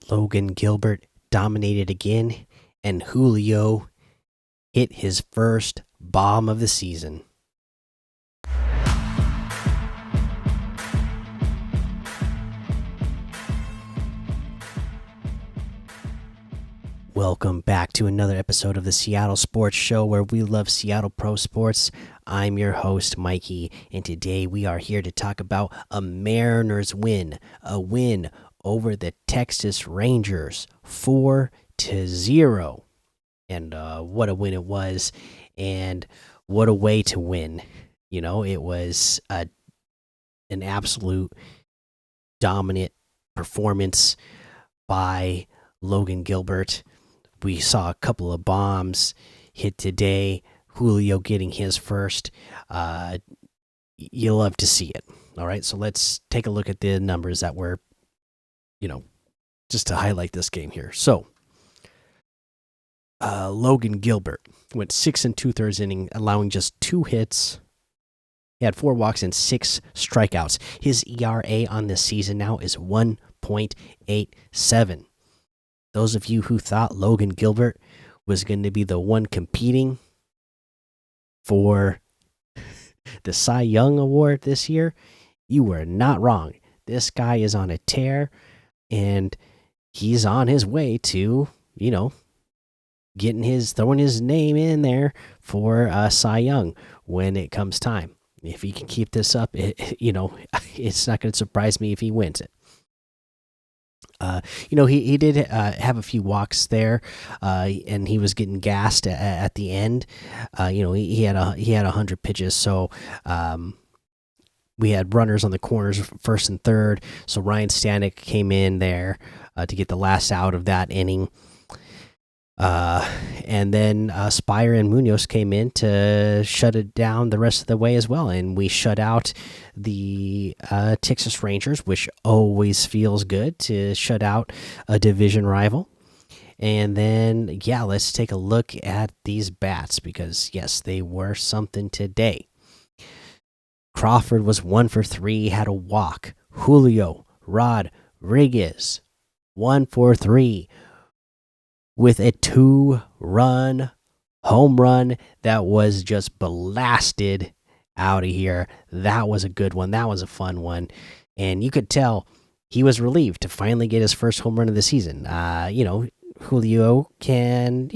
Logan Gilbert dominated again, and Julio hit his first bomb of the season. Welcome back to another episode of the Seattle Sports Show where we love Seattle pro sports. I'm your host, Mikey, and today we are here to talk about a Mariners win, a win over the Texas Rangers 4-0. And what a win it was, and what a way to win. It was an absolute dominant performance by Logan Gilbert. We saw a couple of bombs hit today. Julio getting his first. You love to see it. All right, so let's take a look at the numbers that were, just to highlight this game here. So, Logan Gilbert went 6 2/3 inning, allowing just 2 hits. He had 4 walks and 6 strikeouts. His ERA on this season now is 1.87. Those of you who thought Logan Gilbert was going to be the one competing for the Cy Young Award this year, you were not wrong. This guy is on a tear, and he's on his way to, throwing his name in there for Cy Young when it comes time. If he can keep this up, it's not going to surprise me if he wins it. He did have a few walks there, and he was getting gassed at the end. He had 100 pitches, so we had runners on the corners, first and third. So Ryan Stanek came in there to get the last out of that inning. And then Spire and Munoz came in to shut it down the rest of the way as well, and we shut out the Texas Rangers, which always feels good to shut out a division rival. And then, let's take a look at these bats because yes, they were something today. Crawford was 1 for 3, had a walk. Julio Rodriguez 1 for 3. With a 2-run home run that was just blasted out of here. That was a good one. That was a fun one. And you could tell he was relieved to finally get his first home run of the season. Julio can,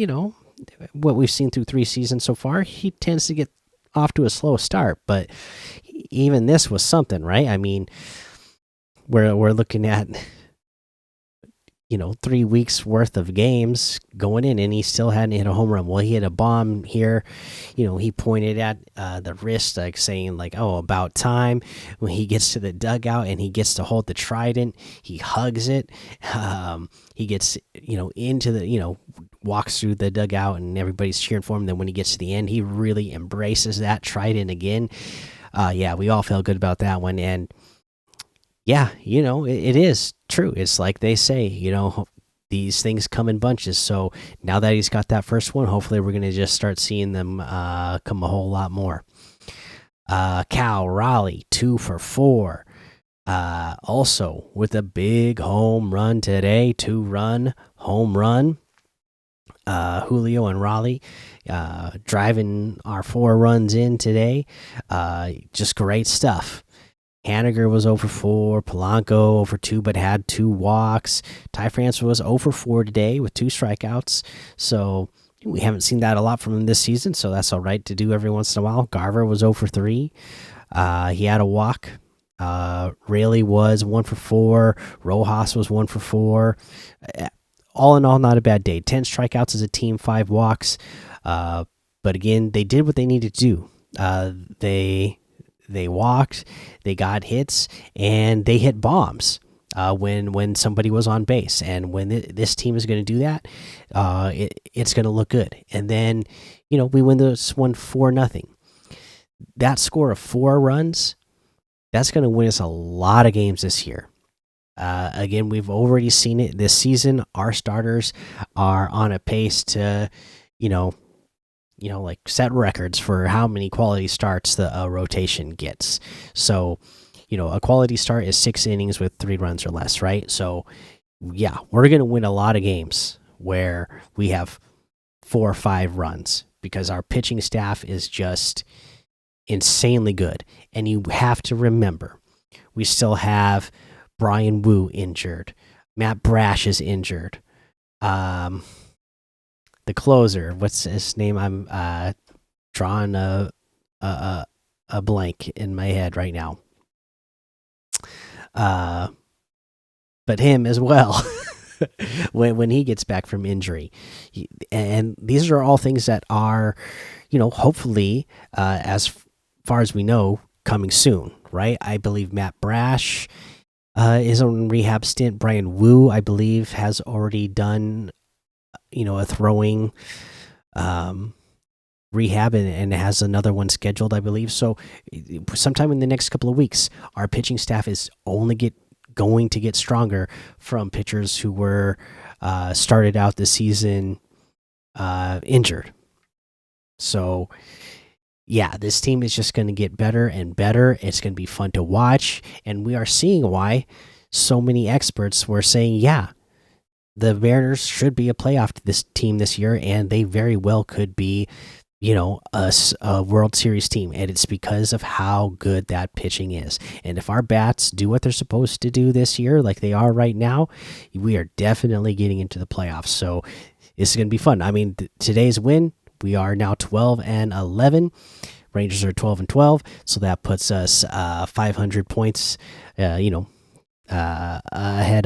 what we've seen through 3 seasons so far, he tends to get off to a slow start. But even this was something, right? I mean, we're looking at 3 weeks worth of games going in, and he still hadn't hit a home run. Well, he hit a bomb here. He pointed at the wrist, like saying, like, "Oh, about time." When he gets to the dugout and he gets to hold the trident, he hugs it. He gets into the walks through the dugout, and everybody's cheering for him. Then when he gets to the end, he really embraces that trident again. We all felt good about that one, and yeah, it is true. It's like they say, these things come in bunches. So now that he's got that first one, hopefully we're going to just start seeing them come a whole lot more. Cal Raleigh, 2 for 4. Also with a big home run today, 2-run home run. Julio and Raleigh driving our 4 runs in today. Just great stuff. Haniger was 0 for 4, Polanco 0 for 2, but had 2 walks. Ty France was 0 for 4 today with 2 strikeouts. So we haven't seen that a lot from him this season, so that's all right to do every once in a while. Garver was 0 for 3. He had a walk. Rayleigh was 1 for 4. Rojas was 1 for 4. All in all, not a bad day. 10 strikeouts as a team, 5 walks. But again, they did what they needed to do. They walked, they got hits, and they hit bombs when somebody was on base. And when this team is going to do that, it's going to look good. And then, we win this one 4-0. That score of 4 runs, that's going to win us a lot of games this year. Again, we've already seen it this season. Our starters are on a pace to, like set records for how many quality starts the rotation gets. So, a quality start is 6 innings with 3 runs or less, right? So, yeah, we're going to win a lot of games where we have 4 or 5 runs because our pitching staff is just insanely good. And you have to remember, we still have Brian Wu injured, Matt Brash is injured. Um, the closer, what's his name? I'm drawing a a blank in my head right now. Uh, but him as well. When he gets back from injury, and these are all things that are, hopefully, as far as we know, coming soon, right? I believe Matt Brash is on rehab stint. Brian Wu, I believe, has already done, a throwing um, rehab and has another one scheduled, I believe. So, sometime in the next couple of weeks, our pitching staff is only going to get stronger from pitchers who were started out the season injured. So, yeah, this team is just going to get better and better. It's going to be fun to watch, and we are seeing why so many experts were saying, yeah, the Mariners should be a playoff this team this year, and they very well could be, a World Series team, and it's because of how good that pitching is. And if our bats do what they're supposed to do this year, like they are right now, we are definitely getting into the playoffs. So this is going to be fun. I mean, today's win, we are now 12-11. Rangers are 12-12, so that puts us 500 points, ahead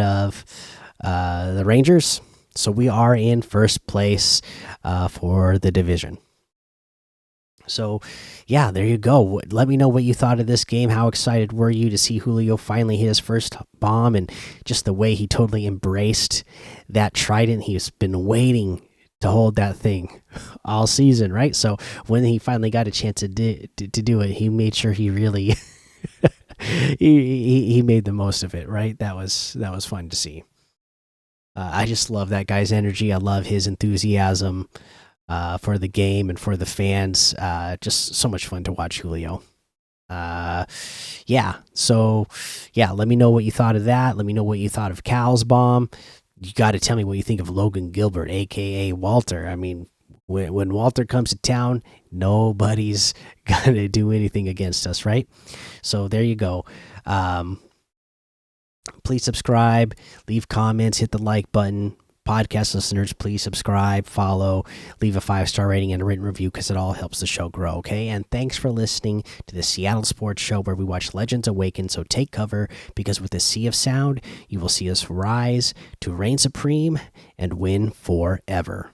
of the Rangers. So we are in first place for the division. So, yeah, there you go. Let me know what you thought of this game. How excited were you to see Julio finally hit his first bomb, and just the way he totally embraced that trident? He's been waiting to hold that thing all season, right? So when he finally got a chance to do it, he made sure he really he made the most of it, right? That was fun to see. I just love that guy's energy. I love his enthusiasm for the game and for the fans. Just so much fun to watch Julio. Yeah. So, yeah, let me know what you thought of that. Let me know what you thought of Cal's bomb. You got to tell me what you think of Logan Gilbert, aka Walter. I mean, when Walter comes to town, nobody's gonna do anything against us, right? So there you go. Please subscribe, leave comments, hit the like button. Podcast listeners, please subscribe, follow, leave a 5-star rating and a written review because it all helps the show grow, okay? And thanks for listening to the Seattle Sports Show, where we watch legends awaken. So take cover, because with the sea of sound, you will see us rise to reign supreme and win forever.